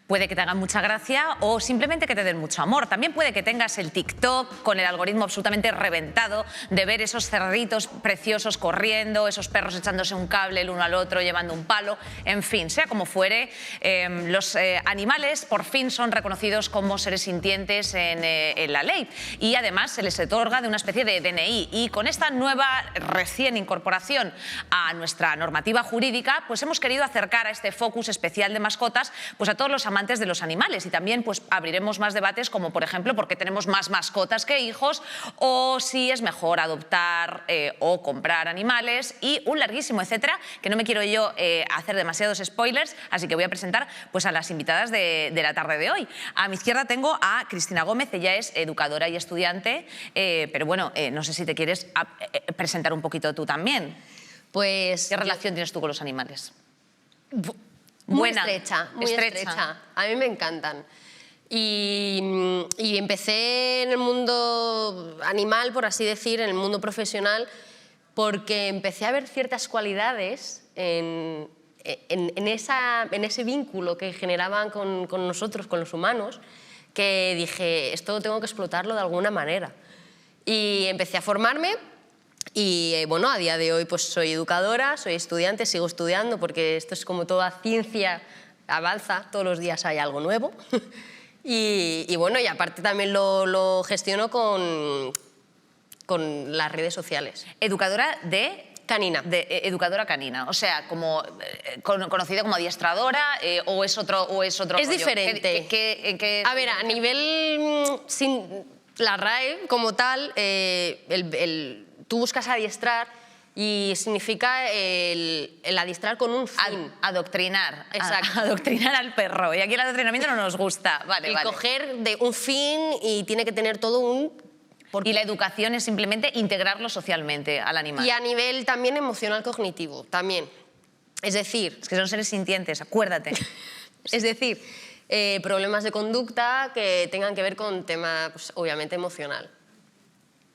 Puede que te hagan mucha gracia o simplemente que te den mucho amor. También puede que tengas el TikTok con el algoritmo absolutamente reventado de ver esos cerditos preciosos corriendo, esos perros echándose un cable el uno al otro, llevando un palo. En fin, sea como fuere, los animales por fin son reconocidos como seres sintientes en la ley y además se les otorga de una especie de DNI. Y con esta nueva recién incorporación a nuestra normativa jurídica, pues hemos querido acercar a este focus especial de mascotas pues a todos los amantes de los animales y también pues abriremos más debates como por ejemplo por qué tenemos más mascotas que hijos o si es mejor adoptar o comprar animales y un larguísimo etcétera que no me quiero yo hacer demasiados spoilers, así que voy a presentar pues a las invitadas de la tarde de hoy. A mi izquierda tengo a Cristina Gómez, ella es educadora y estudiante, pero bueno, no sé si te quieres presentar un poquito tú también. Pues ¿Qué relación tienes tú con los animales? Muy Buena. muy estrecha. A mí me encantan. Y empecé en el mundo animal, por así decir, en el mundo profesional, porque empecé a ver ciertas cualidades en ese vínculo que generaban con nosotros, con los humanos, que dije, esto tengo que explotarlo de alguna manera. Y empecé a formarme. Y bueno, a día de hoy pues soy educadora, soy estudiante, sigo estudiando porque esto es como toda ciencia, avanza, todos los días hay algo nuevo. y bueno, y aparte también lo gestiono con las redes sociales. Educadora de... Canina. Educadora canina, o sea, como conocida como adiestradora o es otro Es rollo? diferente. ¿Qué? A ver, a nivel sin la RAE como tal, tú buscas adiestrar y significa el adiestrar con un fin. Adoctrinar. Exacto. Adoctrinar al perro. Y aquí el adoctrinamiento no nos gusta. Vale, vale. Coger de un fin y tiene que tener todo un... Y la educación es simplemente integrarlo socialmente al animal. Y a nivel también emocional cognitivo, también. Es decir... Es que son seres sintientes, acuérdate. Es decir, problemas de conducta que tengan que ver con tema, pues, obviamente, emocional.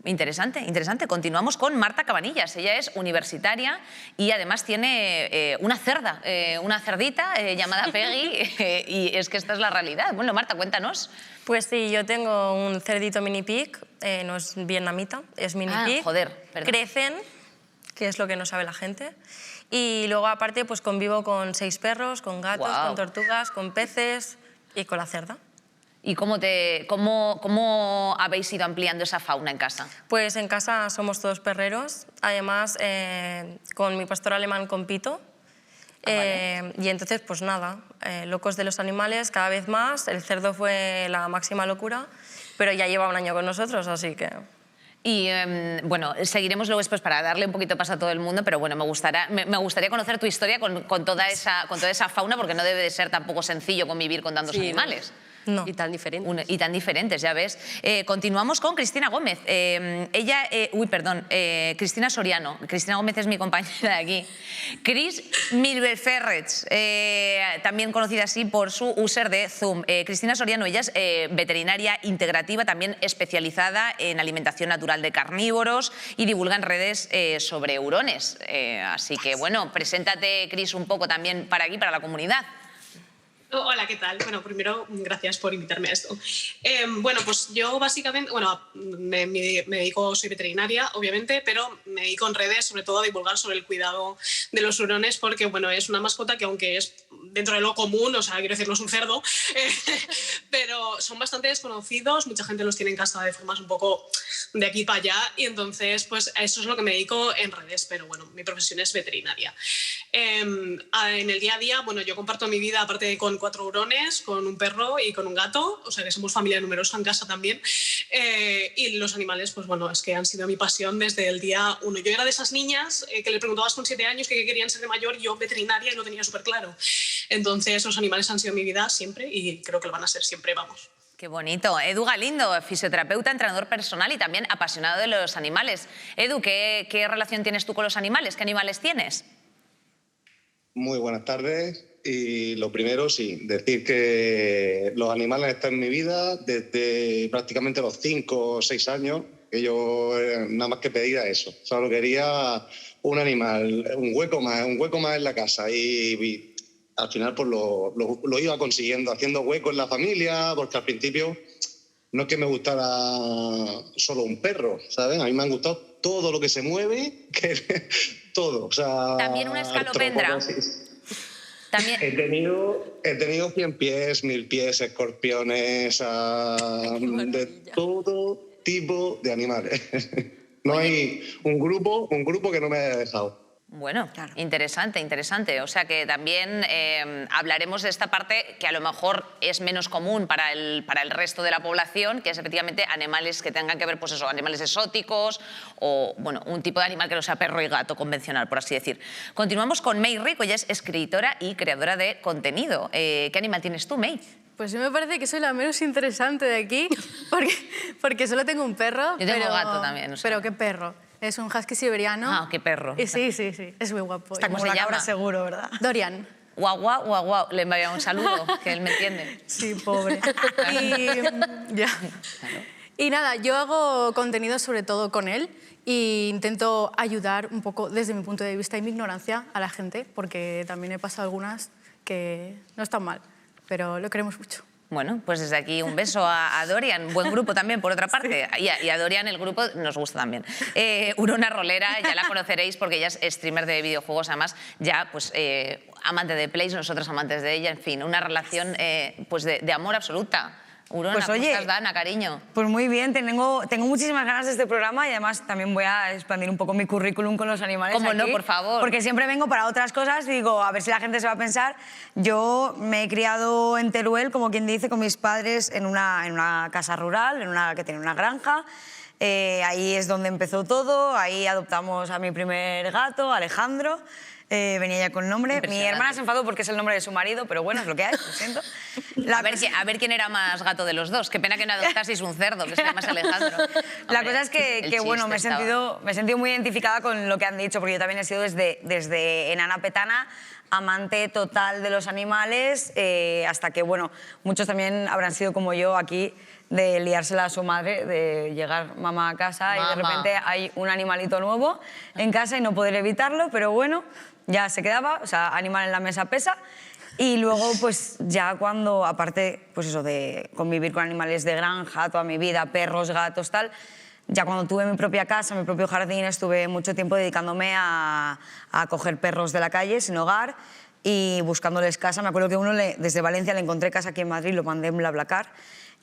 Interesante, interesante. Continuamos con Marta Cabanillas. Ella es universitaria y además tiene una cerda, una cerdita llamada Peggy y es que esta es la realidad. Bueno, Marta, cuéntanos. Pues sí, yo tengo un cerdito mini pig, no es vietnamita, es mini pig. Joder, perdón. Crecen, que es lo que no sabe la gente. Y luego aparte pues convivo con 6 perros, con gatos, Wow. con tortugas, con peces y con la cerda. ¿Y cómo habéis ido ampliando esa fauna en casa? Pues en casa somos todos perreros, además con mi pastor alemán compito. Vale. Y entonces, pues nada, locos de los animales cada vez más. El cerdo fue la máxima locura, pero ya lleva un año con nosotros, así que... Y bueno, seguiremos luego después para darle un poquito paso a todo el mundo, pero bueno, me gustaría conocer tu historia con toda esa fauna, porque no debe de ser tampoco sencillo convivir con tantos animales. No. Y tan diferentes. Y tan diferentes, ya ves. Continuamos con Cristina Gómez. Cristina Soriano. Cristina Gómez es mi compañera de aquí. Cris Milbeferrets, también conocida así por su user de Zoom. Cristina Soriano, ella es veterinaria integrativa, también especializada en alimentación natural de carnívoros y divulga en redes sobre hurones. Así que, bueno, preséntate, Cris, un poco también para aquí, para la comunidad. Hola, ¿qué tal? Bueno, primero, gracias por invitarme a esto. Bueno, pues yo básicamente, me dedico, soy veterinaria, obviamente, pero me dedico en redes sobre todo a divulgar sobre el cuidado de los hurones porque, bueno, es una mascota que aunque es dentro de lo común, o sea, quiero decir, no es un cerdo, pero son bastante desconocidos, mucha gente los tiene en casa de formas un poco de aquí para allá y entonces, pues a eso es lo que me dedico en redes, pero bueno, mi profesión es veterinaria. En el día a día, bueno, yo comparto mi vida aparte con 4 hurones, con un perro y con un gato, o sea que somos familia numerosa en casa también. Y los animales, pues bueno, es que han sido mi pasión desde el día 1. Yo era de esas niñas que le preguntabas con 7 años que querían ser de mayor, yo veterinaria y lo tenía súper claro. Entonces los animales han sido mi vida siempre y creo que lo van a ser siempre, vamos. Qué bonito. Edu Galindo, fisioterapeuta, entrenador personal y también apasionado de los animales. Edu, ¿qué relación tienes tú con los animales? ¿Qué animales tienes? Muy buenas tardes y lo primero, sí, decir que los animales están en mi vida desde prácticamente los 5 o 6 años, que yo nada más que pedía eso. Solo quería un animal, un hueco más en la casa y al final pues lo iba consiguiendo, haciendo hueco en la familia, porque al principio no es que me gustara solo un perro, ¿sabes? A mí me han gustado todo lo que se mueve, todo. O sea, También una escalopendra. También... He tenido 100 pies, 1000 pies, escorpiones, de todo tipo de animales. No hay un grupo que no me haya dejado. Bueno, interesante, interesante. O sea que también hablaremos de esta parte que a lo mejor es menos común para el resto de la población, que es efectivamente animales que tengan que ver, pues eso, animales exóticos o, bueno, un tipo de animal que no sea perro y gato convencional, por así decir. Continuamos con May Rico, ella es escritora y creadora de contenido. ¿Qué animal tienes tú, May? Pues sí me parece que soy la menos interesante de aquí, porque solo tengo un perro. Yo tengo gato también. O sea. Pero ¿qué perro? Es un husky siberiano. Ah, qué perro. Y sí, es muy guapo. ¿Cómo se llama? Seguro, ¿verdad? Dorian. Guau. Le envío un saludo, que él me entiende. Sí, pobre. Y nada, yo hago contenido sobre todo con él e intento ayudar un poco desde mi punto de vista y mi ignorancia a la gente, porque también he pasado algunas que no están mal, pero lo queremos mucho. Bueno, pues desde aquí un beso a Dorian, buen grupo también, por otra parte. Sí. Y a Dorian el grupo nos gusta también. Urona Rolera, ya la conoceréis porque ella es streamer de videojuegos, además ya pues amante de Plays, nosotros amantes de ella, en fin, una relación pues de amor absoluta. Urona, pues, oye, ¿cómo estás, Dana, cariño? Pues muy bien, tengo muchísimas ganas de este programa y además también voy a expandir un poco mi currículum con los animales. ¿Cómo aquí, no, por favor? Porque siempre vengo para otras cosas y digo, a ver si la gente se va a pensar. Yo me he criado en Teruel, como quien dice, con mis padres en una casa rural, que tiene una granja. Ahí es donde empezó todo, ahí adoptamos a mi primer gato, Alejandro. Venía ya con nombre. Mi hermana se enfadó porque es el nombre de su marido, pero bueno, es lo que hay, lo siento. A ver quién era más gato de los dos. Qué pena que no adoptaseis un cerdo, que se llama Alejandro. La cosa es que bueno, me he sentido muy identificada con lo que han dicho, porque yo también he sido desde enana petana amante total de los animales, hasta que, bueno, muchos también habrán sido como yo aquí, de liársela a su madre, de llegar mamá a casa y de repente hay un animalito nuevo en casa y no poder evitarlo, pero bueno, ya se quedaba, o sea, animal en la mesa pesa. Y luego, pues ya cuando, aparte, pues eso, de convivir con animales de granja toda mi vida, perros, gatos, tal, ya cuando tuve mi propia casa, mi propio jardín, estuve mucho tiempo dedicándome a coger perros de la calle, sin hogar, y buscándoles casa. Me acuerdo que uno desde Valencia le encontré casa aquí en Madrid, lo mandé en BlaBlaCar,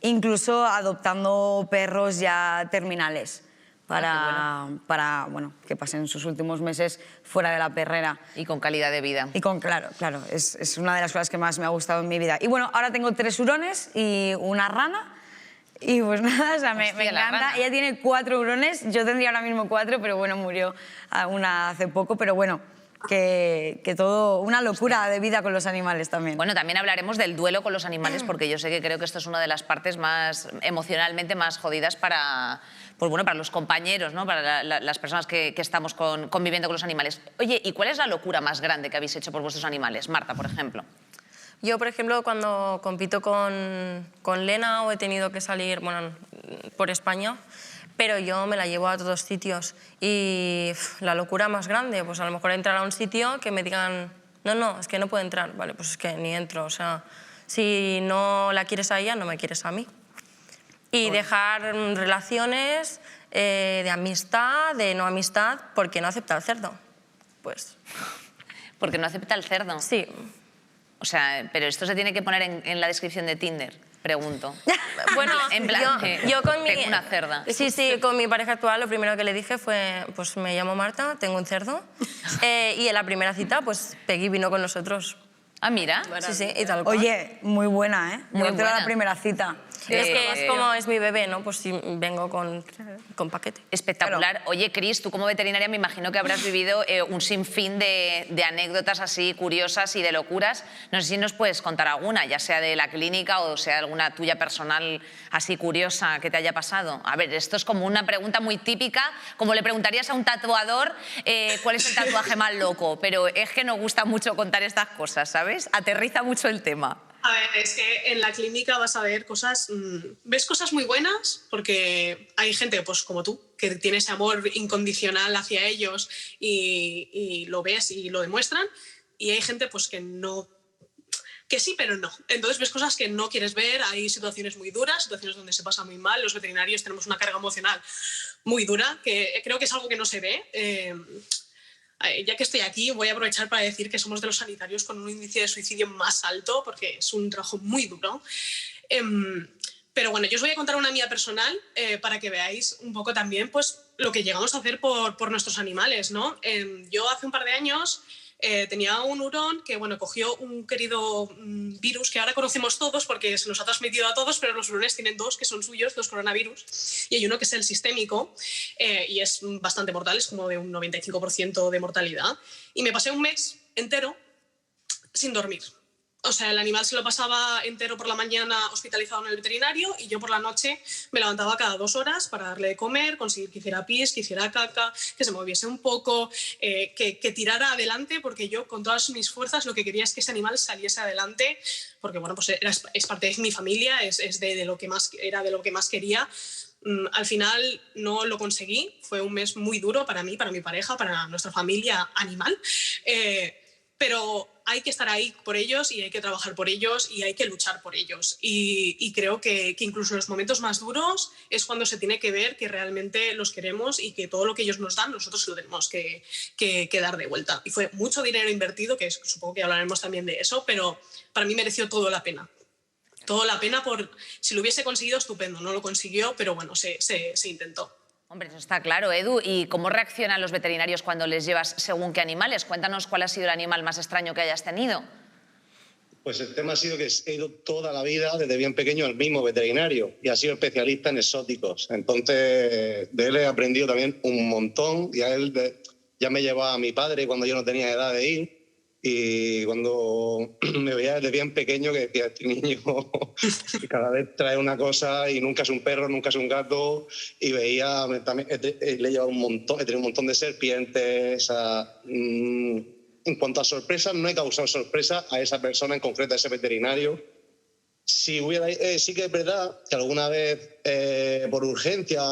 incluso adoptando perros ya terminales para bueno, que pasen sus últimos meses fuera de la perrera. Y con calidad de vida. Y claro, es una de las cosas que más me ha gustado en mi vida. Y bueno, ahora tengo 3 hurones y una rana. Y pues nada, o sea, me encanta. Ella tiene 4 hurones, yo tendría ahora mismo 4, pero bueno, murió una hace poco, pero bueno, que todo, una locura de vida con los animales también. Bueno, también hablaremos del duelo con los animales, porque yo sé que creo que esto es una de las partes más emocionalmente más jodidas para, pues bueno, para los compañeros, ¿no? Para las personas que estamos conviviendo con los animales. Oye, ¿y cuál es la locura más grande que habéis hecho por vuestros animales? Marta, por ejemplo. Yo, por ejemplo, cuando compito con Lena o he tenido que salir, bueno, por España, pero yo me la llevo a todos sitios y la locura más grande, pues a lo mejor entrar a un sitio que me digan, no, es que no puedo entrar, vale, pues es que ni entro, o sea, si no la quieres a ella, no me quieres a mí. Y dejar relaciones de amistad, de no amistad, porque no acepta el cerdo, pues. Porque no acepta el cerdo. Sí. O sea, pero esto se tiene que poner en la descripción de Tinder, pregunto. Bueno, en plan, yo con tengo una cerda. Sí, con mi pareja actual lo primero que le dije fue, pues me llamo Marta, tengo un cerdo. Y en la primera cita, pues Peggy vino con nosotros. Ah, mira. Sí, y tal cual. Oye, muy buena, ¿eh? Muy buena. La primera cita. Es que es como es mi bebé, ¿no? Pues sí, vengo con paquete. Espectacular. Claro. Oye, Cris, tú como veterinaria me imagino que habrás vivido un sinfín de anécdotas así curiosas y de locuras. No sé si nos puedes contar alguna, ya sea de la clínica o sea alguna tuya personal así curiosa que te haya pasado. A ver, esto es como una pregunta muy típica, como le preguntarías a un tatuador cuál es el tatuaje más loco, pero es que nos gusta mucho contar estas cosas, ¿sabes? Aterriza mucho el tema. A ver, es que en la clínica vas a ver cosas, ves cosas muy buenas porque hay gente pues como tú que tiene ese amor incondicional hacia ellos y lo ves y lo demuestran, y hay gente pues que no, que sí pero no. Entonces ves cosas que no quieres ver, hay situaciones muy duras, situaciones donde se pasa muy mal. Los veterinarios tenemos una carga emocional muy dura que creo que es algo que no se ve. Ya que estoy aquí, voy a aprovechar para decir que somos de los sanitarios con un índice de suicidio más alto, porque es un trabajo muy duro. Pero bueno, yo os voy a contar una mía personal para que veáis un poco también pues, lo que llegamos a hacer por nuestros animales, ¿no? Yo hace un par de años tenía un hurón que bueno, cogió un querido virus que ahora conocemos todos porque se nos ha transmitido a todos, pero los hurones tienen dos que son suyos, dos coronavirus, y hay uno que es el sistémico y es bastante mortal, es como de un 95% de mortalidad. Y me pasé un mes entero sin dormir. O sea, el animal se lo pasaba entero por la mañana hospitalizado en el veterinario y yo por la noche me levantaba cada 2 horas para darle de comer, conseguir que hiciera pis, que hiciera caca, que se moviese un poco, que tirara adelante, porque yo con todas mis fuerzas lo que quería es que ese animal saliese adelante, porque bueno, pues es parte de mi familia, es de lo que más, era de lo que más quería. Al final no lo conseguí, fue un mes muy duro para mí, para mi pareja, para nuestra familia animal. Pero hay que estar ahí por ellos y hay que trabajar por ellos y hay que luchar por ellos. Y creo que incluso en los momentos más duros es cuando se tiene que ver que realmente los queremos y que todo lo que ellos nos dan nosotros lo tenemos que dar de vuelta. Y fue mucho dinero invertido, que supongo que hablaremos también de eso, pero para mí mereció todo la pena. Todo la pena por si lo hubiese conseguido, estupendo. No lo consiguió, pero bueno, se intentó. Hombre, eso está claro, Edu. ¿Y cómo reaccionan los veterinarios cuando les llevas según qué animales? Cuéntanos cuál ha sido el animal más extraño que hayas tenido. Pues el tema ha sido que he ido toda la vida, desde bien pequeño, al mismo veterinario y ha sido especialista en exóticos. Entonces, de él he aprendido también un montón y a él ya me llevaba a mi padre cuando yo no tenía edad de ir. Y cuando me veía desde bien pequeño que decía, este niño cada vez trae una cosa y nunca es un perro, nunca es un gato. Y veía, también, le he llevado he tenido un montón de serpientes. En cuanto a sorpresas, no he causado sorpresa a esa persona en concreto, a ese veterinario. Sí que es verdad que alguna vez por urgencia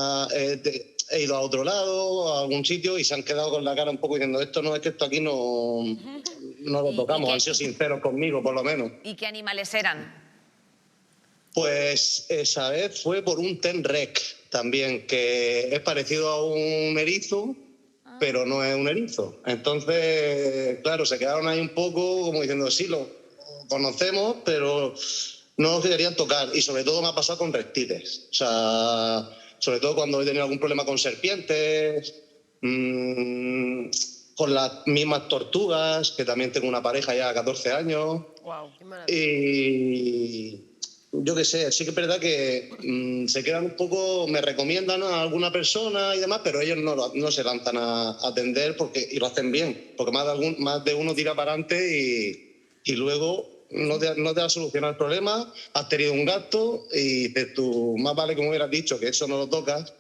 he ido a otro lado, a algún sitio, y se han quedado con la cara un poco diciendo esto no, es que esto aquí no lo tocamos. Han sido sinceros conmigo, por lo menos. ¿Y qué animales eran? Pues esa vez fue por un tenrec también, que es parecido a un erizo, pero no es un erizo. Entonces, claro, se quedaron ahí un poco como diciendo, sí, lo conocemos, pero no nos querían tocar. Y sobre todo me ha pasado con reptiles. O sea, sobre todo cuando he tenido algún problema con serpientes, con las mismas tortugas, que también tengo una pareja ya de 14 años. Wow, qué maravilla. Y yo qué sé, sí que es verdad que se quedan un poco, me recomiendan a alguna persona y demás, pero ellos no se lanzan a atender y lo hacen bien, porque más de uno tira para adelante y luego no te va a solucionar el problema. Has tenido un gasto y dices tú, más vale que me hubieras dicho que eso no lo tocas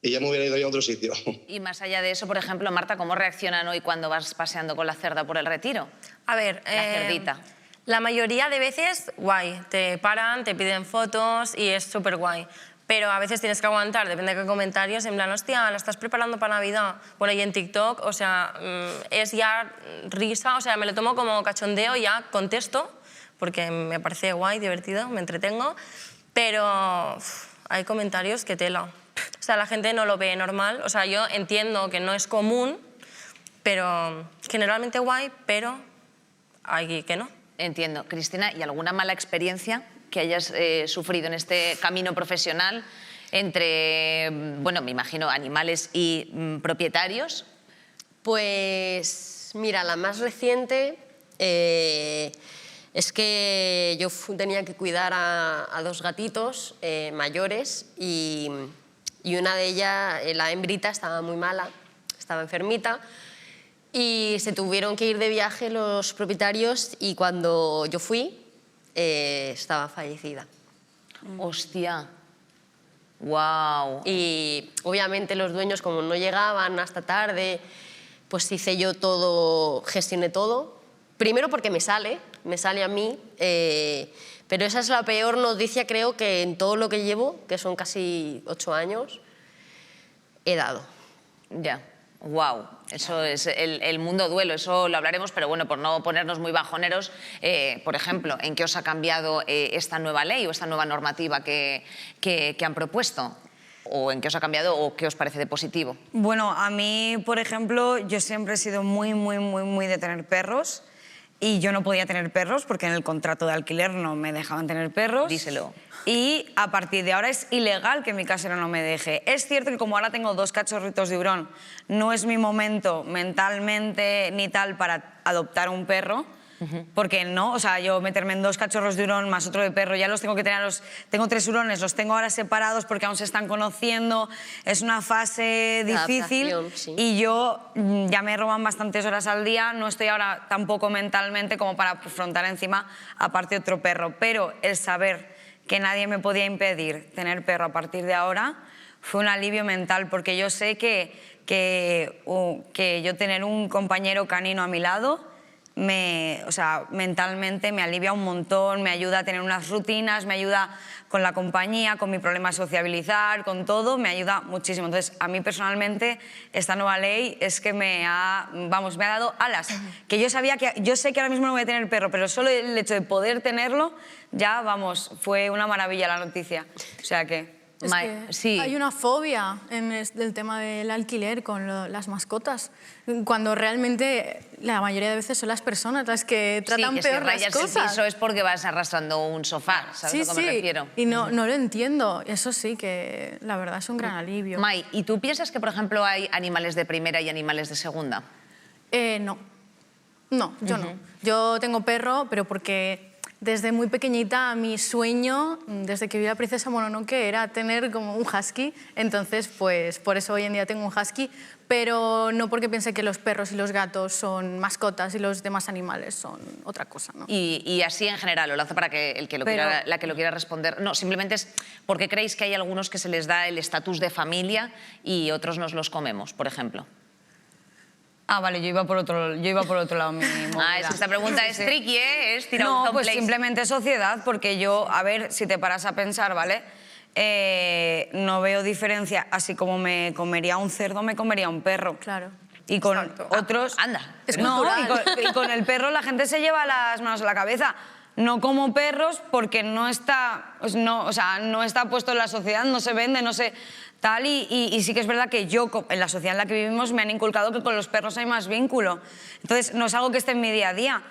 y ya me hubiera ido yo a otro sitio. Y más allá de eso, por ejemplo, Marta, ¿cómo reaccionan hoy cuando vas paseando con la cerda por el Retiro? A ver, La cerdita. La mayoría de veces, guay, te paran, te piden fotos y es súper guay. Pero a veces tienes que aguantar, depende de qué comentarios, en plan, hostia, ¿la estás preparando para Navidad? Bueno, y en TikTok, o sea, es ya risa, o sea, me lo tomo como cachondeo, ya contesto, porque me parece guay, divertido, me entretengo, pero hay comentarios que tela. O sea, la gente no lo ve normal, o sea, yo entiendo que no es común, pero generalmente guay, pero hay que no. Entiendo. Cristina, ¿y alguna mala experiencia que hayas sufrido en este camino profesional entre, bueno, me imagino, animales y propietarios? Pues mira, la más reciente es que yo tenía que cuidar a 2 gatitos mayores y una de ellas, la hembrita, estaba muy mala, estaba enfermita. Y se tuvieron que ir de viaje los propietarios y cuando yo fui, estaba fallecida. Hostia. Wow. Y obviamente los dueños, como no llegaban hasta tarde, pues hice yo todo, gestioné todo. Primero porque me sale a mí, Pero esa es la peor noticia, creo, que en todo lo que llevo, que son casi 8 años, he dado. Ya. Wow, eso es el mundo duelo, eso lo hablaremos, pero bueno, por no ponernos muy bajoneros, por ejemplo, ¿en qué os ha cambiado esta nueva ley o esta nueva normativa que han propuesto? ¿O en qué os ha cambiado o qué os parece de positivo? Bueno, a mí, por ejemplo, yo siempre he sido muy de tener perros y yo no podía tener perros porque en el contrato de alquiler no me dejaban tener perros. Díselo. Y a partir de ahora es ilegal que mi casero no me deje. Es cierto que como ahora tengo 2 cachorritos de hurón, no es mi momento mentalmente ni tal para adoptar un perro, porque no, o sea, yo meterme en 2 cachorros de hurón más otro de perro, ya los tengo que tener, tengo 3 hurones, los tengo ahora separados porque aún se están conociendo, es una fase difícil sí. y yo ya me roban bastantes horas al día, no estoy ahora tampoco mentalmente como para afrontar encima aparte otro perro, pero el saber que nadie me podía impedir tener perro a partir de ahora fue un alivio mental porque yo sé que yo tener un compañero canino a mi lado o sea, mentalmente me alivia un montón, me ayuda a tener unas rutinas, me ayuda con la compañía, con mi problema de sociabilizar, con todo, me ayuda muchísimo. Entonces, a mí personalmente, esta nueva ley es que me ha dado alas. Que yo sé que ahora mismo no voy a tener perro, pero solo el hecho de poder tenerlo, ya, fue una maravilla la noticia. O sea que... Es que sí. hay una fobia en el tema del alquiler con las mascotas, cuando realmente la mayoría de veces son las personas las que tratan que peor si las rayas cosas. el piso es porque vas arrastrando un sofá, ¿sabes a lo que me refiero? Y no lo entiendo. Eso sí que la verdad es un gran alivio. Mai, ¿y tú piensas que, por ejemplo, hay animales de primera y animales de segunda? No, yo no. Yo tengo perro, pero porque desde muy pequeñita mi sueño, desde que vi La princesa Mononoke, era tener como un husky. Entonces, pues por eso hoy en día tengo un husky, pero no porque piense que los perros y los gatos son mascotas y los demás animales son otra cosa, ¿no? Y así en general, lo lanzo para que la que lo quiera responder. No, simplemente es porque creéis que hay algunos que se les da el estatus de familia y otros nos los comemos, por ejemplo. Ah, vale, yo iba por otro lado mi movida. Es que esta pregunta es tricky, ¿eh? Es tirar un No, pues place. simplemente sociedad, porque yo, a ver, si te paras a pensar, ¿vale? No veo diferencia, así como me comería un cerdo, me comería un perro. Claro. Y con Exacto. otros... Anda. Es no, cultural. y con el perro la gente se lleva las manos a la cabeza. No como perros porque no está puesto en la sociedad, no se vende, no sé... Tal, y sí que es verdad que yo, en la sociedad en la que vivimos, me han inculcado que con los perros hay más vínculo. Entonces, no es algo que esté en mi día a día,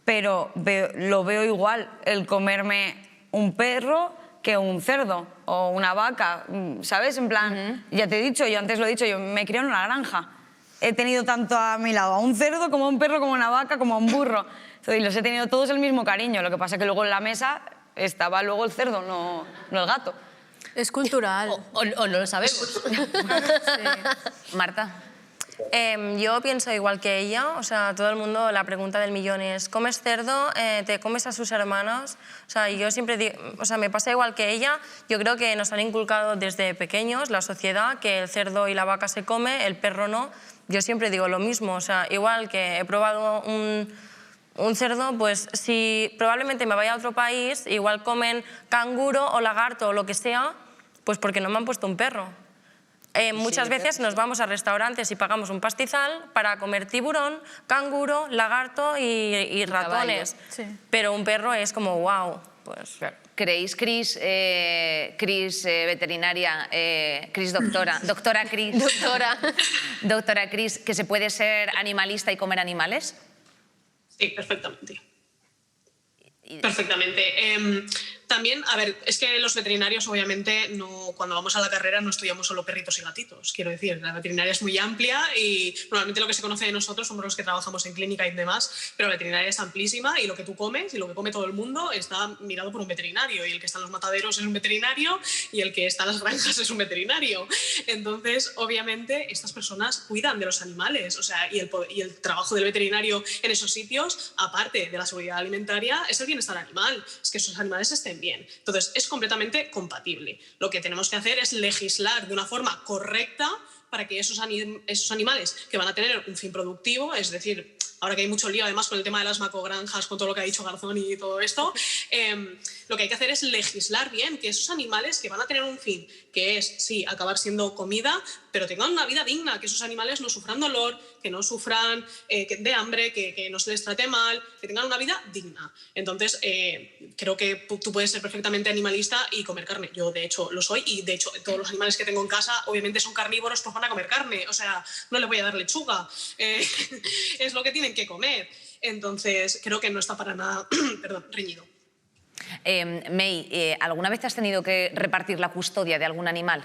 pero lo veo igual, el comerme un perro que un cerdo o una vaca, ¿sabes? En plan, ya te he dicho, yo antes lo he dicho, yo me crié en una granja. He tenido tanto a mi lado a un cerdo como a un perro, como a una vaca, como a un burro. Y los he tenido todos el mismo cariño. Lo que pasa es que luego en la mesa estaba luego el cerdo, no el gato. Es cultural. O no lo sabemos. Marta. Yo pienso igual que ella, o sea, todo el mundo, la pregunta del millón es, ¿comes cerdo? ¿Te comes a sus hermanos? O sea, yo siempre digo, o sea, me pasa igual que ella, yo creo que nos han inculcado desde pequeños, la sociedad, que el cerdo y la vaca se come, el perro no. Yo siempre digo lo mismo, o sea, igual que he probado un cerdo, pues si probablemente me vaya a otro país, igual comen canguro o lagarto o lo que sea, pues porque no me han puesto un perro. Muchas veces nos vamos a restaurantes y pagamos un pastizal para comer tiburón, canguro, lagarto y ratones. Sí. Pero un perro es como, wow, pues... ¿Creéis, Cris, veterinaria, Cris doctora Cris, doctora Cris, que se puede ser animalista y comer animales? Sí, perfectamente. Perfectamente. También, a ver, es que los veterinarios obviamente cuando vamos a la carrera no estudiamos solo perritos y gatitos, quiero decir, la veterinaria es muy amplia y normalmente lo que se conoce de nosotros somos los que trabajamos en clínica y demás, pero la veterinaria es amplísima y lo que tú comes y lo que come todo el mundo está mirado por un veterinario y el que está en los mataderos es un veterinario y el que está en las granjas es un veterinario. Entonces, obviamente, estas personas cuidan de los animales, o sea, y el trabajo del veterinario en esos sitios, aparte de la seguridad alimentaria, es el bienestar animal, es que esos animales estén bien. Entonces, es completamente compatible. Lo que tenemos que hacer es legislar de una forma correcta para que esos animales que van a tener un fin productivo, es decir, ahora que hay mucho lío además con el tema de las macogranjas, con todo lo que ha dicho Garzón y todo esto, lo que hay que hacer es legislar bien, que esos animales que van a tener un fin, que es, sí, acabar siendo comida, pero tengan una vida digna, que esos animales no sufran dolor, que no sufran de hambre, que no se les trate mal, que tengan una vida digna. Entonces, creo que tú puedes ser perfectamente animalista y comer carne. Yo, de hecho, lo soy, y de hecho todos los animales que tengo en casa obviamente son carnívoros, pues van a comer carne. O sea, no les voy a dar lechuga. Es lo que tienen que comer. Entonces, creo que no está para nada perdón, reñido. May, ¿alguna vez te has tenido que repartir la custodia de algún animal?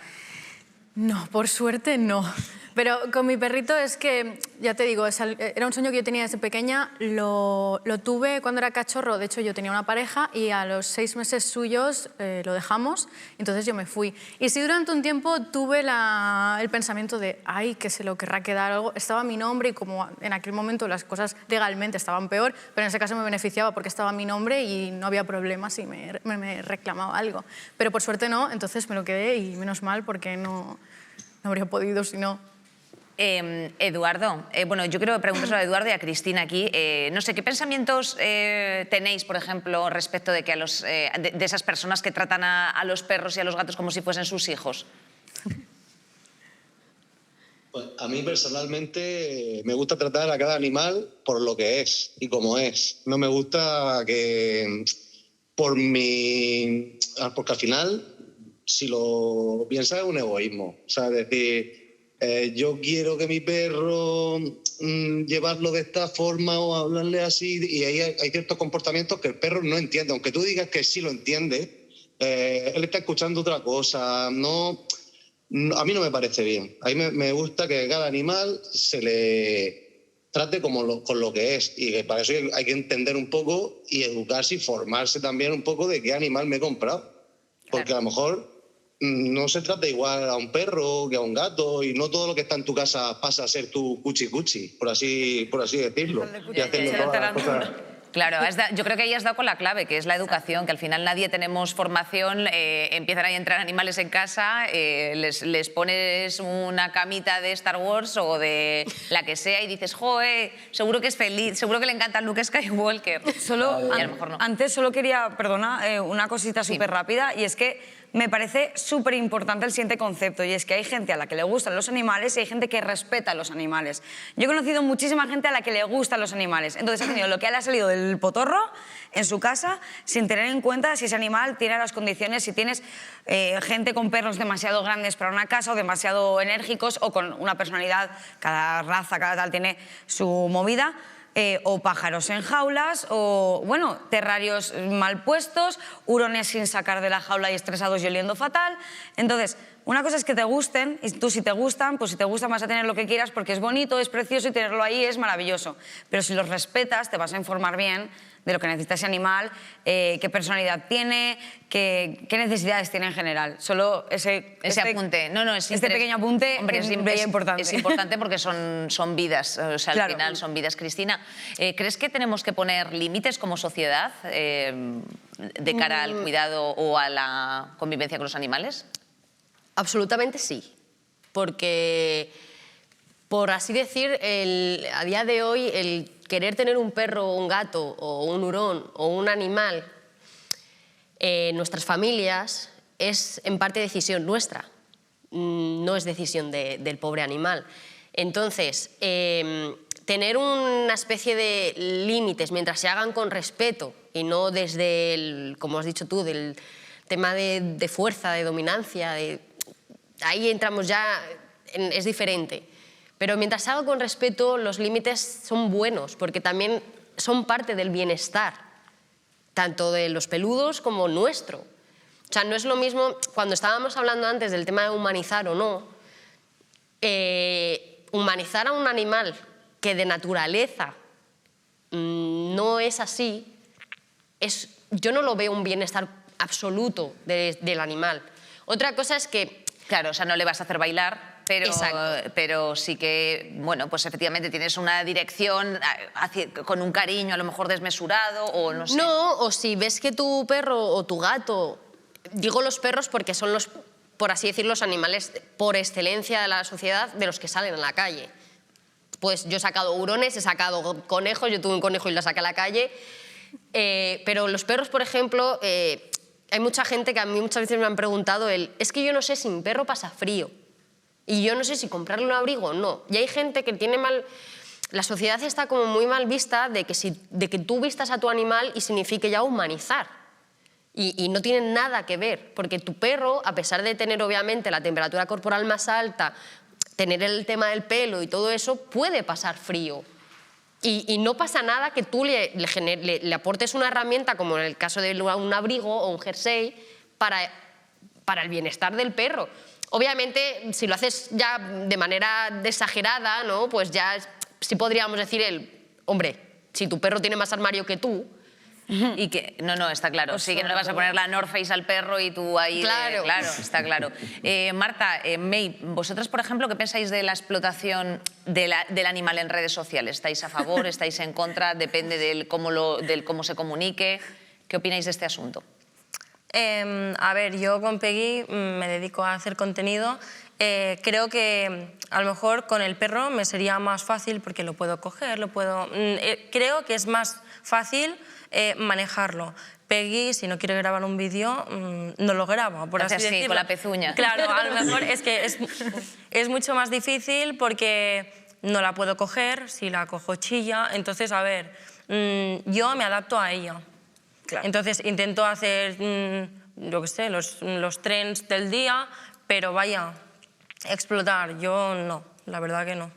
No, por suerte no. Pero con mi perrito es que, ya te digo, era un sueño que yo tenía desde pequeña. Lo tuve cuando era cachorro. De hecho, yo tenía una pareja y a los 6 meses suyos lo dejamos. Entonces yo me fui. Y sí, durante un tiempo tuve el pensamiento de, ay, que se lo querrá quedar algo. Estaba mi nombre y como en aquel momento las cosas legalmente estaban peor, pero en ese caso me beneficiaba porque estaba mi nombre y no había problemas y me reclamaba algo. Pero por suerte no, entonces me lo quedé y menos mal porque no habría podido si no. Eduardo, bueno, yo quiero preguntar a Eduardo y a Cristina aquí. No sé, ¿qué pensamientos tenéis, por ejemplo, respecto de, que de esas personas que tratan a los perros y a los gatos como si fuesen sus hijos? Pues a mí personalmente me gusta tratar a cada animal por lo que es y como es. No me gusta que porque al final, si lo piensas, es un egoísmo. O sea, es decir, yo quiero que mi perro llevarlo de esta forma o hablarle así, y ahí hay ciertos comportamientos que el perro no entiende. Aunque tú digas que sí lo entiende, él está escuchando otra cosa. A mí no me parece bien. A mí me gusta que cada animal se le trate con lo que es, y que para eso hay que entender un poco y educarse y formarse también un poco de qué animal me he comprado. Porque a lo mejor no se trata igual a un perro que a un gato, y no todo lo que está en tu casa pasa a ser tu cuchi-cuchi, por así decirlo. Y hacerle todas las cosas. Claro, yo creo que ahí has dado con la clave, que es la educación, que al final nadie tenemos formación, empiezan a entrar animales en casa, les pones una camita de Star Wars o de la que sea y dices, joe, seguro que es feliz, seguro que le encanta Luke Skywalker. Y a lo mejor no. Antes solo quería, perdona, una cosita súper rápida, y es que me parece súper importante el siguiente concepto, y es que hay gente a la que le gustan los animales y hay gente que respeta a los animales. Yo he conocido muchísima gente a la que le gustan los animales, entonces ha tenido lo que le ha salido del potorro en su casa sin tener en cuenta si ese animal tiene las condiciones, si tienes gente con perros demasiado grandes para una casa o demasiado enérgicos o con una personalidad, cada raza, cada tal tiene su movida. O pájaros en jaulas, o bueno, terrarios mal puestos, hurones sin sacar de la jaula y estresados y oliendo fatal. Entonces, una cosa es que te gusten, y tú si te gustan, pues si te gustan vas a tener lo que quieras porque es bonito, es precioso y tenerlo ahí es maravilloso. Pero si los respetas, te vas a informar bien de lo que necesita ese animal, qué personalidad tiene, qué necesidades tiene en general. Solo ese apunte. Este pequeño apunte, hombre, es importante. Es importante porque son vidas, o sea, claro. Al final son vidas. Cristina, ¿crees que tenemos que poner límites como sociedad de cara al cuidado o a la convivencia con los animales? Absolutamente sí, porque, por así decir, a día de hoy el querer tener un perro o un gato o un hurón o un animal en nuestras familias es en parte decisión nuestra, no es decisión del pobre animal. Entonces, tener una especie de límites mientras se hagan con respeto y no desde, como has dicho tú, del tema de fuerza, de dominancia, ahí entramos ya, es diferente. Pero mientras se haga con respeto, los límites son buenos, porque también son parte del bienestar, tanto de los peludos como nuestro. O sea, no es lo mismo, cuando estábamos hablando antes del tema de humanizar o no, humanizar a un animal que de naturaleza no es así, yo no lo veo un bienestar absoluto del animal. Otra cosa es que... Claro, o sea, no le vas a hacer bailar, pero sí que, bueno, pues efectivamente tienes una dirección con un cariño a lo mejor desmesurado o no sé. No, o si ves que tu perro o tu gato, digo los perros porque son los, por así decirlo, los animales por excelencia de la sociedad de los que salen a la calle. Pues yo he sacado hurones, he sacado conejos, yo tuve un conejo y lo saqué a la calle, pero los perros, por ejemplo, hay mucha gente que a mí muchas veces me han preguntado es que yo no sé si mi perro pasa frío y yo no sé si comprarle un abrigo o no. Y hay gente que tiene mal... La sociedad está como muy mal vista de que tú vistas a tu animal y signifique ya humanizar. Y no tiene nada que ver, porque tu perro, a pesar de tener obviamente la temperatura corporal más alta, tener el tema del pelo y todo eso, puede pasar frío. Y no pasa nada que tú le aportes una herramienta, como en el caso de un abrigo o un jersey, para el bienestar del perro. Obviamente, si lo haces ya de manera exagerada, ¿no? Pues ya sí podríamos decir hombre, si tu perro tiene más armario que tú... Y que, no, está claro. Sí que no le vas a poner la North Face al perro y tú ahí... Claro. Claro, está claro. Marta, May, vosotras, por ejemplo, ¿qué pensáis de la explotación del animal en redes sociales? ¿Estáis a favor, estáis en contra? Depende del cómo se comunique. ¿Qué opináis de este asunto? A ver, yo con Peggy me dedico a hacer contenido. Creo que a lo mejor con el perro me sería más fácil porque lo puedo coger, creo que es más fácil manejarlo. Peggy, si no quiere grabar un vídeo, no lo graba, por así decirlo. Con la pezuña. Claro, a lo mejor es que es mucho más difícil porque no la puedo coger, si la cojo chilla. Entonces, a ver, yo me adapto a ella. Claro. Entonces intento hacer, yo qué sé, los trends del día, pero vaya, explotar, yo no, la verdad que no.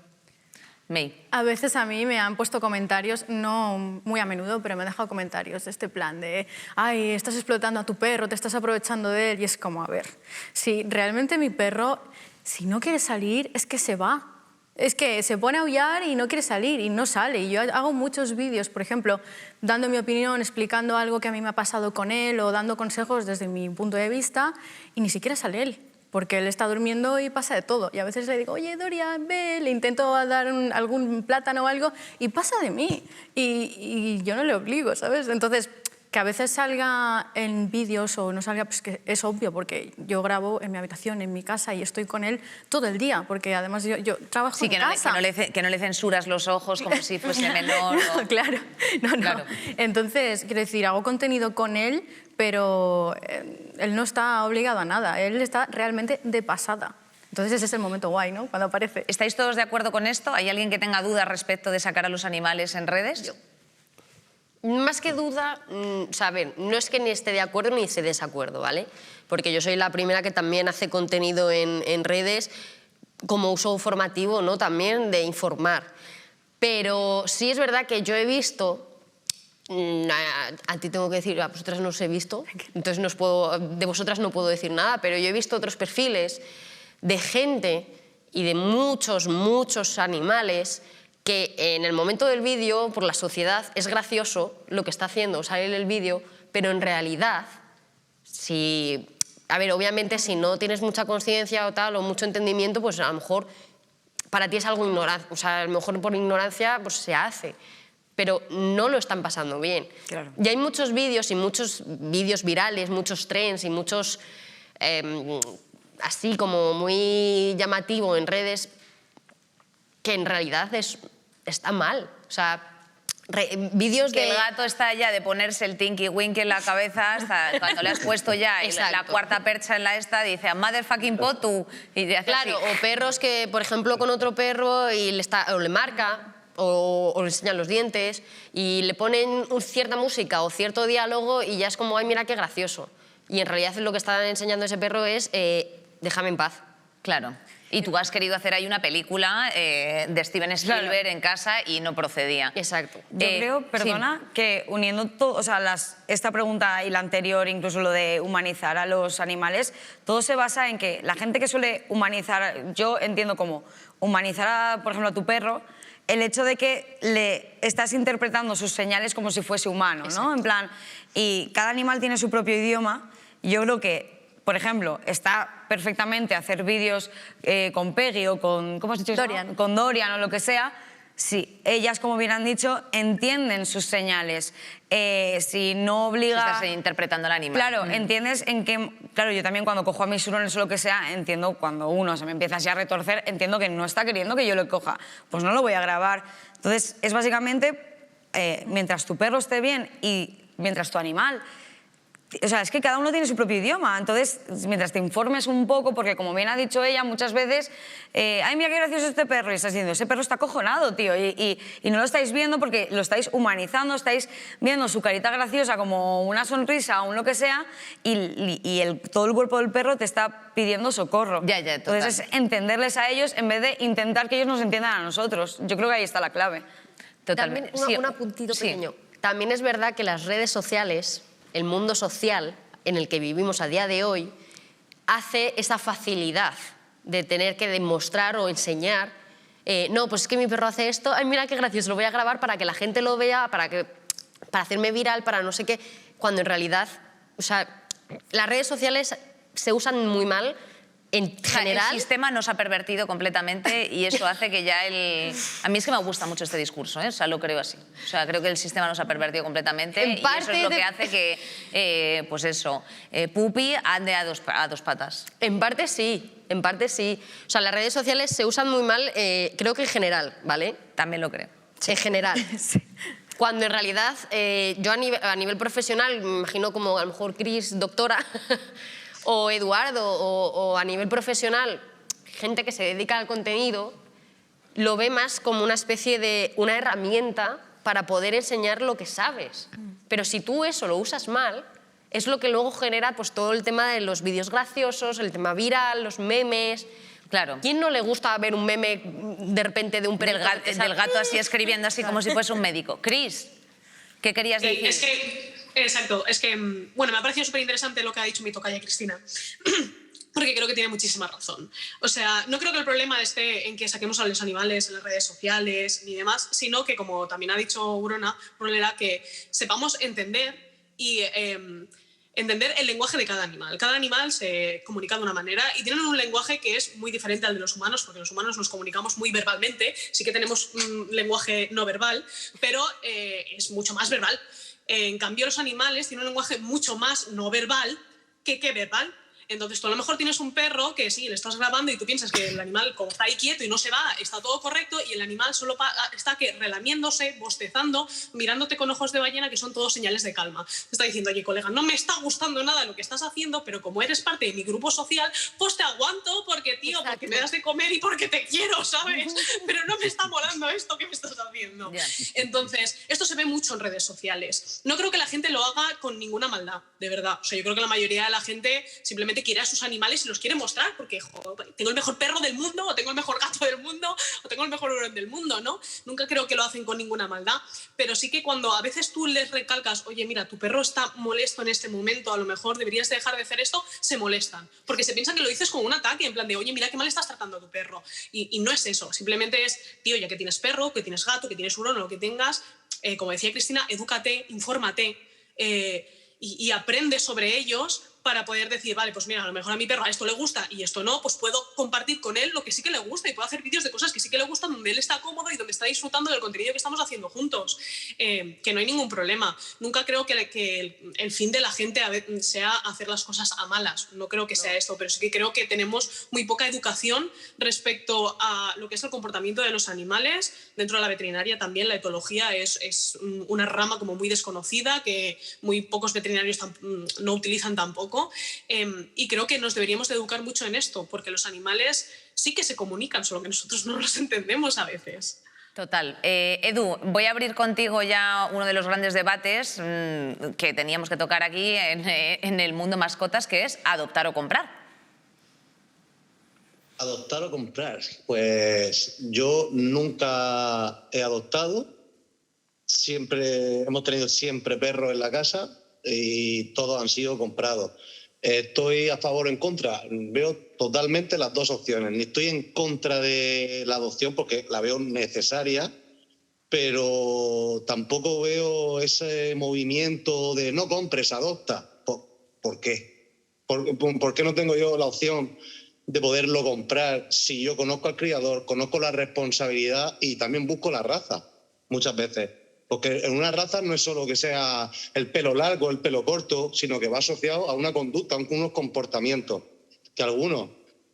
May. A veces a mí me han puesto comentarios, no muy a menudo, pero me han dejado comentarios de este plan de ay, estás explotando a tu perro, te estás aprovechando de él, y es como, a ver, si realmente mi perro, si no quiere salir, es que se va. Es que se pone a aullar y no quiere salir y no sale. Y yo hago muchos vídeos, por ejemplo, dando mi opinión, explicando algo que a mí me ha pasado con él o dando consejos desde mi punto de vista y ni siquiera sale él, porque él está durmiendo y pasa de todo. Y a veces le digo, oye, Dorian, ve, le intento dar algún plátano o algo y pasa de mí. Y yo no le obligo, ¿sabes? Entonces, que a veces salga en vídeos o no salga, pues que es obvio, porque yo grabo en mi habitación, en mi casa, y estoy con él todo el día, porque además yo trabajo en casa. Que no le censuras los ojos como si fuese menor. No, claro, no. Entonces, quiero decir, hago contenido con él, pero él no está obligado a nada, él está realmente de pasada. Entonces ese es el momento guay, ¿no? Cuando aparece. ¿Estáis todos de acuerdo con esto? ¿Hay alguien que tenga dudas respecto de sacar a los animales en redes? Más que duda, a ver, no es que ni esté de acuerdo ni esté de desacuerdo, ¿vale? Porque yo soy la primera que también hace contenido en redes como uso formativo, ¿no? También de informar. Pero sí es verdad que yo he visto, a ti tengo que decir, a vosotras no os he visto, entonces de vosotras no puedo decir nada, pero yo he visto otros perfiles de gente y de muchos animales que en el momento del vídeo, por la sociedad, es gracioso lo que está haciendo, sale el vídeo, pero en realidad, a ver, obviamente si no tienes mucha conciencia o tal, o mucho entendimiento, pues a lo mejor para ti es algo ignorante, o sea, a lo mejor por ignorancia pues se hace, pero no lo están pasando bien. Claro. Y hay muchos vídeos y muchos vídeos virales, muchos trends y muchos, así como muy llamativo en redes, que en realidad está mal. O sea, vídeos de... Que el gato está ya de ponerse el Tinky Winky en la cabeza hasta cuando le has puesto ya la cuarta percha en la esta, dice a motherfucking pot tú. Y te hace claro, así. O perros que, por ejemplo, con otro perro y le marca o le enseñan los dientes y le ponen cierta música o cierto diálogo y ya es como, ay, mira qué gracioso. Y en realidad lo que está enseñando ese perro es déjame en paz. Claro. Y tú has querido hacer ahí una película de Steven Spielberg en casa y no procedía. Exacto. Yo creo, perdona, que uniendo todo, o sea, esta pregunta y la anterior, incluso lo de humanizar a los animales, todo se basa en que la gente que suele humanizar, yo entiendo como humanizar, por ejemplo, a tu perro, el hecho de que le estás interpretando sus señales como si fuese humano, ¿no? Exacto. En plan, y cada animal tiene su propio idioma, yo creo que por ejemplo, está perfectamente hacer vídeos con Peggy o con, ¿cómo has dicho? Dorian. Con Dorian o lo que sea. Sí, ellas, como bien han dicho, entienden sus señales. Si no obliga... Si estás interpretando al animal. Claro, entiendes en qué... Claro, yo también cuando cojo a mis hurones o lo que sea, entiendo cuando uno se me empieza así a retorcer, entiendo que no está queriendo que yo lo coja. Pues no lo voy a grabar. Entonces, es básicamente, mientras tu perro esté bien y mientras tu animal O sea, es que cada uno tiene su propio idioma, entonces mientras te informes un poco, porque como bien ha dicho ella muchas veces, ay, mira qué gracioso este perro, y estás diciendo, ese perro está acojonado, tío, y no lo estáis viendo porque lo estáis humanizando, estáis viendo su carita graciosa como una sonrisa o un lo que sea, y todo el cuerpo del perro te está pidiendo socorro. Ya, total. Entonces es entenderles a ellos en vez de intentar que ellos nos entiendan a nosotros. Yo creo que ahí está la clave. Totalmente. También un apuntito pequeño. También es verdad que las redes sociales, el mundo social en el que vivimos a día de hoy, hace esa facilidad de tener que demostrar o enseñar, no, pues es que mi perro hace esto, ay, mira qué gracioso, lo voy a grabar para que la gente lo vea, para hacerme viral, para no sé qué, cuando en realidad, o sea, las redes sociales se usan muy mal. En general, el sistema nos ha pervertido completamente y eso hace que ya A mí es que me gusta mucho este discurso, ¿eh? O sea, lo creo así. O sea, creo que el sistema nos ha pervertido completamente y eso es lo que hace que, pues eso, Pupi ande a dos patas. En parte sí, en parte sí. O sea, las redes sociales se usan muy mal, creo que en general, ¿vale? También lo creo. En general. Sí. Cuando en realidad, yo a nivel profesional, me imagino como a lo mejor Cris, doctora, o Eduardo, o a nivel profesional, gente que se dedica al contenido, lo ve más como una especie de una herramienta para poder enseñar lo que sabes. Pero si tú eso lo usas mal, es lo que luego genera pues, todo el tema de los vídeos graciosos, el tema viral, los memes. Claro. ¿Quién no le gusta ver un meme de repente de un perro? Del gato así escribiendo así como si fuese un médico. Cris, ¿qué querías decir? Es que, exacto, es que, bueno, me ha parecido súper interesante lo que ha dicho mi tocaya Cristina, porque creo que tiene muchísima razón. O sea, no creo que el problema esté en que saquemos a los animales en las redes sociales ni demás, sino que, como también ha dicho Brunera, que sepamos entender y entender el lenguaje de cada animal. Cada animal se comunica de una manera y tienen un lenguaje que es muy diferente al de los humanos, porque los humanos nos comunicamos muy verbalmente, sí que tenemos un lenguaje no verbal, pero es mucho más verbal. En cambio, los animales tienen un lenguaje mucho más no verbal que verbal. Entonces, tú a lo mejor tienes un perro que sí, le estás grabando y tú piensas que el animal, como está ahí quieto y no se va, está todo correcto, y el animal solo está relamiéndose, bostezando, mirándote con ojos de ballena, que son todos señales de calma. Te está diciendo, oye, colega, no me está gustando nada lo que estás haciendo, pero como eres parte de mi grupo social, pues te aguanto porque, tío, Exacto. porque me das de comer y porque te quiero, ¿sabes? Pero no me está molando esto que me estás haciendo. Yeah. Entonces, esto se ve mucho en redes sociales. No creo que la gente lo haga con ninguna maldad, de verdad. O sea, yo creo que la mayoría de la gente simplemente quiere a sus animales y los quiere mostrar porque, joder, tengo el mejor perro del mundo, o tengo el mejor gato del mundo, o tengo el mejor hurón del mundo, ¿no? Nunca creo que lo hacen con ninguna maldad, pero sí que cuando a veces tú les recalcas, oye, mira, tu perro está molesto en este momento, a lo mejor deberías dejar de hacer esto, se molestan, porque se piensan que lo dices con un ataque, en plan de, oye, mira qué mal estás tratando a tu perro. Y no es eso, simplemente es, tío, ya que tienes perro, que tienes gato, que tienes hurón o lo que tengas, como decía Cristina, edúcate, infórmate y aprende sobre ellos para poder decir, vale, pues mira, a lo mejor a mi perro a esto le gusta y esto no, pues puedo compartir con él lo que sí que le gusta y puedo hacer vídeos de cosas que sí que le gustan donde él está cómodo y donde está disfrutando del contenido que estamos haciendo juntos, que no hay ningún problema. Nunca creo que el fin de la gente sea hacer las cosas a malas, no creo que sea esto, pero sí que creo que tenemos muy poca educación respecto a lo que es el comportamiento de los animales. Dentro de la veterinaria también la etología es una rama como muy desconocida que muy pocos veterinarios no utilizan tampoco. Y creo que nos deberíamos de educar mucho en esto, porque los animales sí que se comunican, solo que nosotros no los entendemos a veces. Total. Edu, voy a abrir contigo ya uno de los grandes debates que teníamos que tocar aquí en el mundo mascotas, que es adoptar o comprar. ¿Adoptar o comprar? Pues yo nunca he adoptado. Hemos tenido siempre perros en la casa y todos han sido comprados. ¿Estoy a favor o en contra? Veo totalmente las dos opciones. Ni estoy en contra de la adopción porque la veo necesaria, pero tampoco veo ese movimiento de no compres, adopta. ¿Por qué? ¿Por qué no tengo yo la opción de poderlo comprar si yo conozco al criador, conozco la responsabilidad y también busco la raza muchas veces? Porque en una raza no es solo que sea el pelo largo, el pelo corto, sino que va asociado a una conducta, a unos comportamientos, que algunos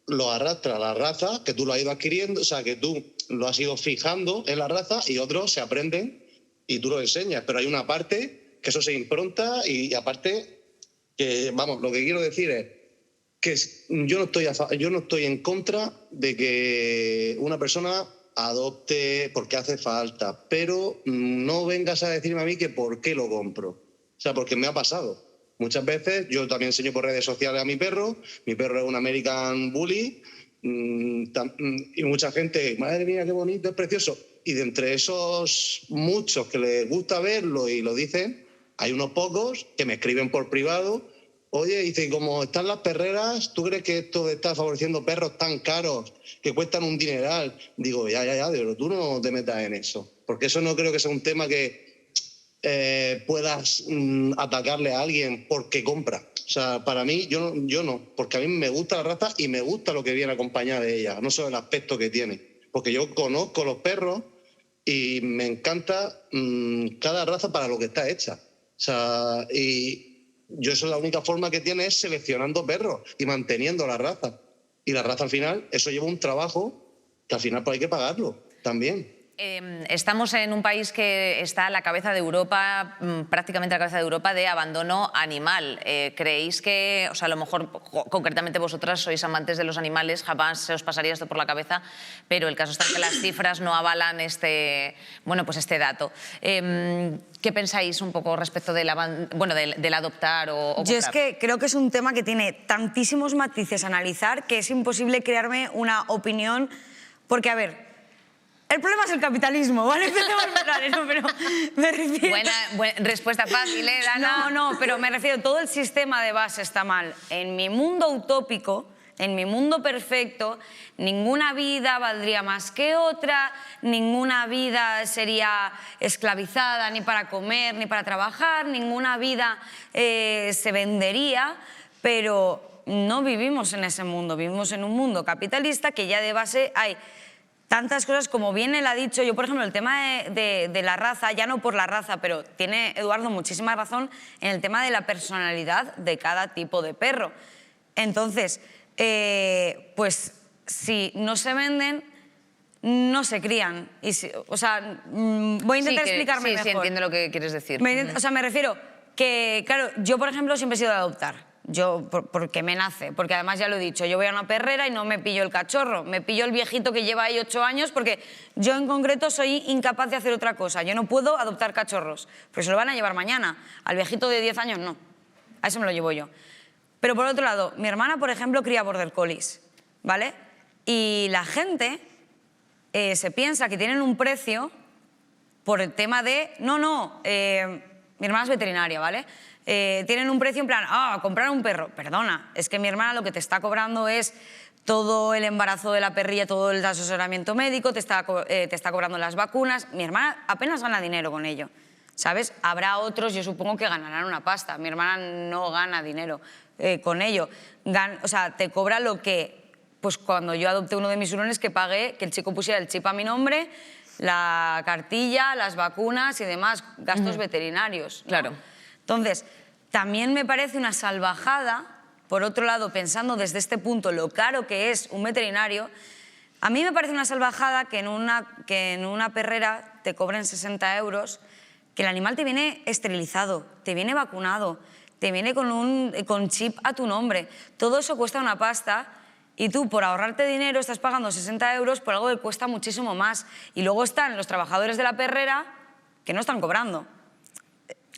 los arrastra a la raza, que tú lo has ido adquiriendo, o sea, que tú lo has ido fijando en la raza, y otros se aprenden y tú lo enseñas. Pero hay una parte que eso se impronta y aparte Que, vamos, lo que quiero decir es que yo no estoy en contra de que una persona adopte porque hace falta, pero no vengas a decirme a mí que por qué lo compro. O sea, porque me ha pasado. Muchas veces yo también enseño por redes sociales a mi perro es un American Bully, y mucha gente, madre mía, qué bonito, es precioso. Y de entre esos muchos que les gusta verlo y lo dicen, hay unos pocos que me escriben por privado: oye, dice, como están las perreras, ¿tú crees que esto está favoreciendo perros tan caros que cuestan un dineral? Digo, ya, pero tú no te metas en eso, porque eso no creo que sea un tema que puedas atacarle a alguien porque compra. O sea, para mí, yo no, porque a mí me gusta la raza y me gusta lo que viene acompañada de ella, no solo el aspecto que tiene, porque yo conozco los perros y me encanta cada raza para lo que está hecha. O sea, y yo eso es la única forma que tiene es seleccionando perros y manteniendo la raza. Y la raza al final, eso lleva un trabajo que al final pues hay que pagarlo también. Estamos en un país que está a la cabeza de Europa, prácticamente a la cabeza de Europa, de abandono animal. ¿Creéis que, o sea, a lo mejor concretamente vosotras sois amantes de los animales, jamás se os pasaría esto por la cabeza, pero el caso está en que las cifras no avalan este dato? ¿Qué pensáis un poco respecto del adoptar o comprar? Yo es que creo que es un tema que tiene tantísimos matices a analizar que es imposible crearme una opinión, porque, a ver, el problema es el capitalismo, ¿vale? Empecemos a hablar eso, pero me refiero... Buena respuesta fácil, ¿eh, Dana? No, pero me refiero, todo el sistema de base está mal. En mi mundo utópico, en mi mundo perfecto, ninguna vida valdría más que otra, ninguna vida sería esclavizada ni para comer ni para trabajar, ninguna vida se vendería, pero no vivimos en ese mundo, vivimos en un mundo capitalista que ya de base hay tantas cosas, como bien él ha dicho. Yo, por ejemplo, el tema de la raza, ya no por la raza, pero tiene Eduardo muchísima razón en el tema de la personalidad de cada tipo de perro. Entonces, pues si no se venden, no se crían. Y o sea, voy a intentar explicarme mejor. Sí, entiendo lo que quieres decir. O sea, me refiero que, claro, yo, por ejemplo, siempre he sido de adoptar. Yo, porque me nace, porque además ya lo he dicho, yo voy a una perrera y no me pillo el cachorro, me pillo el viejito que lleva ahí 8 años, porque yo en concreto soy incapaz de hacer otra cosa. Yo no puedo adoptar cachorros, pero se lo van a llevar mañana. Al viejito de 10 años no, a eso me lo llevo yo. Pero por otro lado, mi hermana, por ejemplo, cría border collies, ¿vale? Y la gente se piensa que tienen un precio por el tema de... mi hermana es veterinaria, ¿vale? Tienen un precio en plan, comprar un perro. Perdona, es que mi hermana lo que te está cobrando es todo el embarazo de la perrilla, todo el asesoramiento médico, te está cobrando las vacunas. Mi hermana apenas gana dinero con ello, ¿sabes? Habrá otros, yo supongo, que ganarán una pasta. Mi hermana no gana dinero con ello. O sea, te cobra lo que... Pues cuando yo adopté uno de mis hurones, que pagué que el chico pusiera el chip a mi nombre, la cartilla, las vacunas y demás, gastos veterinarios, ¿no? Claro. Entonces, también me parece una salvajada, por otro lado, pensando desde este punto lo caro que es un veterinario, a mí me parece una salvajada que en una perrera te cobren 60 euros, que el animal te viene esterilizado, te viene vacunado, te viene con chip a tu nombre. Todo eso cuesta una pasta y tú, por ahorrarte dinero, estás pagando 60 euros por algo que cuesta muchísimo más. Y luego están los trabajadores de la perrera que no están cobrando.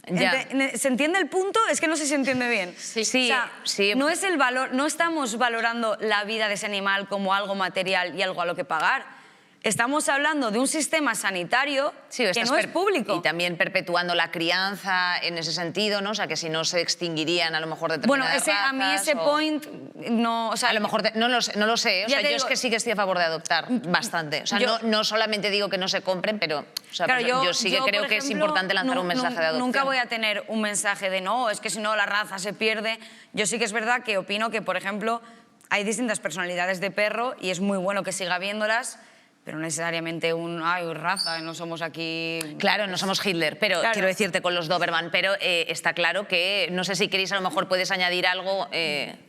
¿Se entiende el punto? Es que no sé si se entiende bien. Sí, o sea, sí. No es el valor, no estamos valorando la vida de ese animal como algo material y algo a lo que pagar. Estamos hablando de un sistema sanitario que no es público. Y también perpetuando la crianza en ese sentido, ¿no? O sea, que si no se extinguirían a lo mejor determinadas razas. A mí ese point no... O sea, a lo mejor no lo sé. O sea, yo es que sí que estoy a favor de adoptar bastante. O sea, no solamente digo que no se compren, pero o sea, claro, yo sí que creo que es importante lanzar un mensaje de adopción. Nunca voy a tener un mensaje de no, es que si no la raza se pierde. Yo sí que es verdad que opino que, por ejemplo, hay distintas personalidades de perro y es muy bueno que siga habiéndolas. pero no necesariamente ay, raza, no somos aquí... Claro, no somos Hitler, pero Claro. quiero decirte con los Doberman, pero está claro que, no sé si queréis, a lo mejor puedes añadir algo.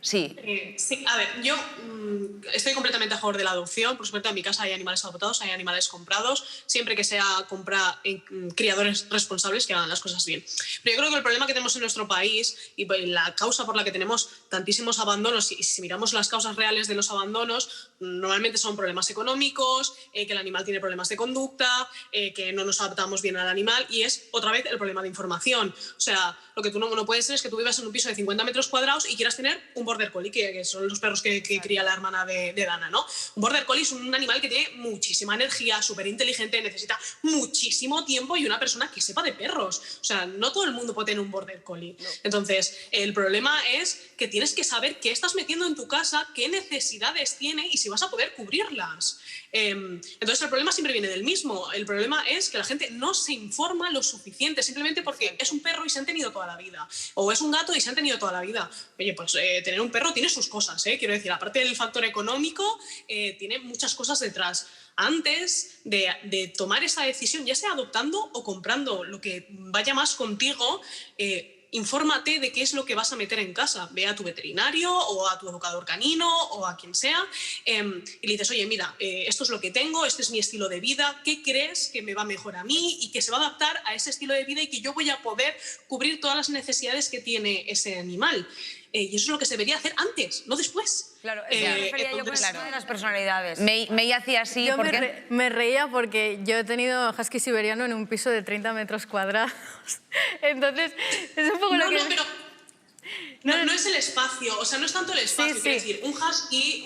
Sí. Sí, a ver, yo estoy completamente a favor de la adopción. Por supuesto, en mi casa hay animales adoptados, hay animales comprados, siempre que sea compra en criadores responsables que hagan las cosas bien. Pero yo creo que el problema que tenemos en nuestro país y la causa por la que tenemos tantísimos abandonos, y si miramos las causas reales de los abandonos, normalmente son problemas económicos, que el animal tiene problemas de conducta, que no nos adaptamos bien al animal, y es otra vez el problema de información. O sea, lo que tú no puedes ser es que tú vivas en un piso de 50 metros cuadrados y quieras tener un border collie, que son los perros que cría la hermana de Dana, ¿no? Un border collie es un animal que tiene muchísima energía, súper inteligente, necesita muchísimo tiempo y una persona que sepa de perros. O sea, no todo el mundo puede tener un border collie. No. Entonces, el problema es que tienes que saber qué estás metiendo en tu casa, qué necesidades tiene y si vas a poder cubrirlas. Entonces, el problema siempre viene del mismo. El problema es que la gente no se informa lo suficiente, simplemente porque es un perro y se han tenido toda la vida. O es un gato y se han tenido toda la vida. Oye, pues tener un perro tiene sus cosas, quiero decir, aparte del factor económico, tiene muchas cosas detrás. Antes de tomar esa decisión, ya sea adoptando o comprando, lo que vaya más contigo, infórmate de qué es lo que vas a meter en casa. Ve a tu veterinario o a tu educador canino o a quien sea y le dices, oye, mira, esto es lo que tengo, este es mi estilo de vida, ¿qué crees que me va mejor a mí y que se va a adaptar a ese estilo de vida y que yo voy a poder cubrir todas las necesidades que tiene ese animal? Y eso es lo que se debería hacer antes, no después. Claro, me refería yo con el tema de las personalidades. Me hacía así Yo porque... me reía porque yo he tenido husky siberiano en un piso de 30 metros cuadrados. Entonces, es un poco lo que... Pero no es el espacio, o sea, no es tanto el espacio. Sí, quiero sí. decir, un husky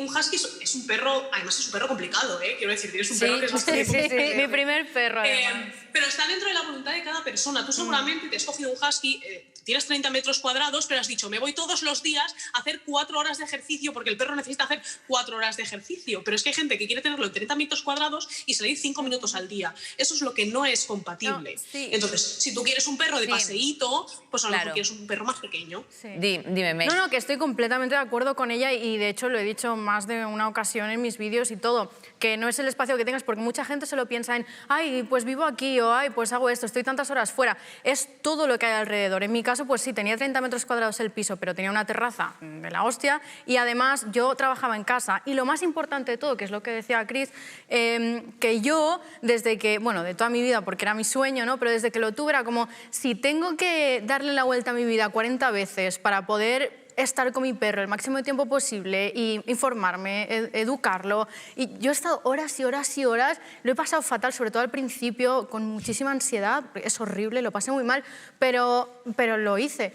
es un perro, además es un perro complicado, quiero decir, tienes un perro que es bastante sí, mi primer perro, además. pero está dentro de la voluntad de cada persona. Tú seguramente te has cogido un husky, tienes 30 metros cuadrados, pero has dicho, me voy todos los días a hacer 4 horas de ejercicio porque el perro necesita hacer 4 horas de ejercicio. Pero es que hay gente que quiere tenerlo en 30 metros cuadrados y salir 5 minutos al día. Eso es lo que no es compatible. No, sí. Entonces, si tú quieres un perro de Sí. paseíto, pues a lo mejor Claro. quieres un perro más pequeño. Sí. Dime, May. No, que estoy completamente de acuerdo con ella y de hecho lo he dicho más de una ocasión en mis vídeos y todo, que no es el espacio que tengas porque mucha gente se lo piensa en, ay, pues vivo aquí o ay, pues hago esto, estoy tantas horas fuera. Es todo lo que hay alrededor. En mi caso, pues sí, tenía 30 metros cuadrados el piso, pero tenía una terraza de la hostia y además yo trabajaba en casa. Y lo más importante de todo, que es lo que decía Chris, que yo desde que, bueno, de toda mi vida, porque era mi sueño, ¿no? Pero desde que lo tuve era como, si tengo que darle la vuelta a mi vida 40 veces para poder estar con mi perro el máximo de tiempo posible y informarme, educarlo. Y yo he estado horas y horas y horas, lo he pasado fatal, sobre todo al principio, con muchísima ansiedad, es horrible, lo pasé muy mal, pero lo hice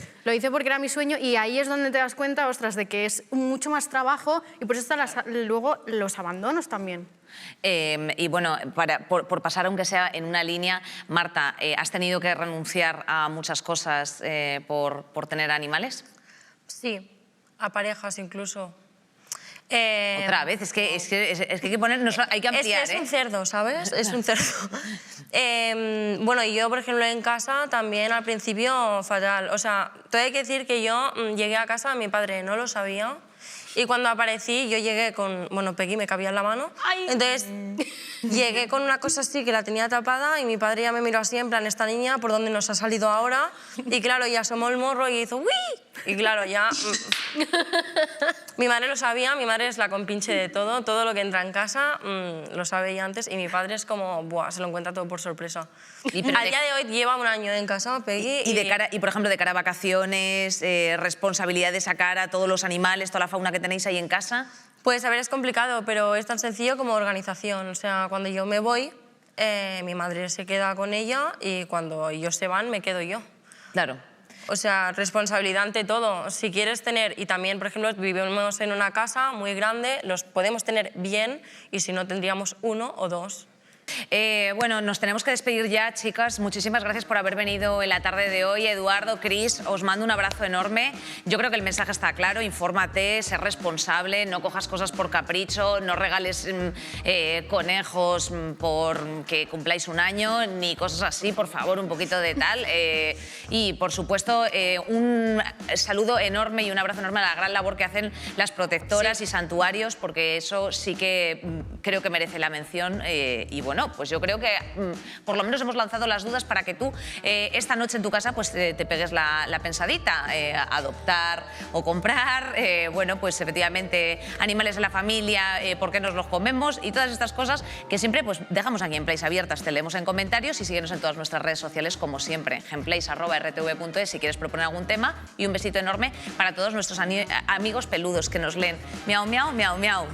porque era mi sueño y ahí es donde te das cuenta, ostras, de que es mucho más trabajo y por eso están luego los abandonos también. Y bueno, por pasar aunque sea en una línea, Marta, ¿has tenido que renunciar a muchas cosas por tener animales? Sí, a parejas incluso. Otra vez, es que hay que poner, hay que ampliar. Es un cerdo, ¿sabes? Es un cerdo. Bueno, y yo, por ejemplo, en casa también al principio fatal. O sea, todo hay que decir que yo llegué a casa, mi padre no lo sabía. Y cuando aparecí, yo llegué con... Bueno, Peggy me cabía en la mano. Entonces, llegué con una cosa así que la tenía tapada y mi padre ya me miró así, en plan, esta niña, ¿por dónde nos ha salido ahora? Y claro, ya asomó el morro y hizo ¡uy! Y claro, ya... Mi madre lo sabía, mi madre es la compinche de todo lo que entra en casa lo sabe ella antes y mi padre es como, buah, se lo encuentra todo por sorpresa. A día de hoy lleva un año en casa, Peggy. Y por ejemplo, de cara a vacaciones, responsabilidad de sacar a todos los animales, toda la fauna que tenéis ahí en casa. Pues a ver, es complicado, pero es tan sencillo como organización. O sea, cuando yo me voy, mi madre se queda con ella y cuando ellos se van, me quedo yo. Claro. O sea, responsabilidad ante todo. Si quieres tener, y también, por ejemplo, vivimos en una casa muy grande, los podemos tener bien y si no tendríamos 1 o 2. Bueno, nos tenemos que despedir ya, chicas. Muchísimas gracias por haber venido en la tarde de hoy. Eduardo, Cris, os mando un abrazo enorme. Yo creo que el mensaje está claro. Infórmate, sé responsable, no cojas cosas por capricho, no regales conejos por que cumpláis un año, ni cosas así, por favor, un poquito de tal. Y, por supuesto, un saludo enorme y un abrazo enorme a la gran labor que hacen las protectoras y santuarios, porque eso sí que creo que merece la mención. Y bueno, pues yo creo que por lo menos hemos lanzado las dudas para que tú esta noche en tu casa pues te pegues la pensadita, adoptar o comprar, bueno, pues efectivamente animales de la familia, por qué nos los comemos y todas estas cosas que siempre pues dejamos aquí en Place abiertas, te leemos en comentarios y síguenos en todas nuestras redes sociales como siempre, genplace@rtv.es si quieres proponer algún tema, y un besito enorme para todos nuestros amigos peludos que nos leen. Miau, miau, miau, miau.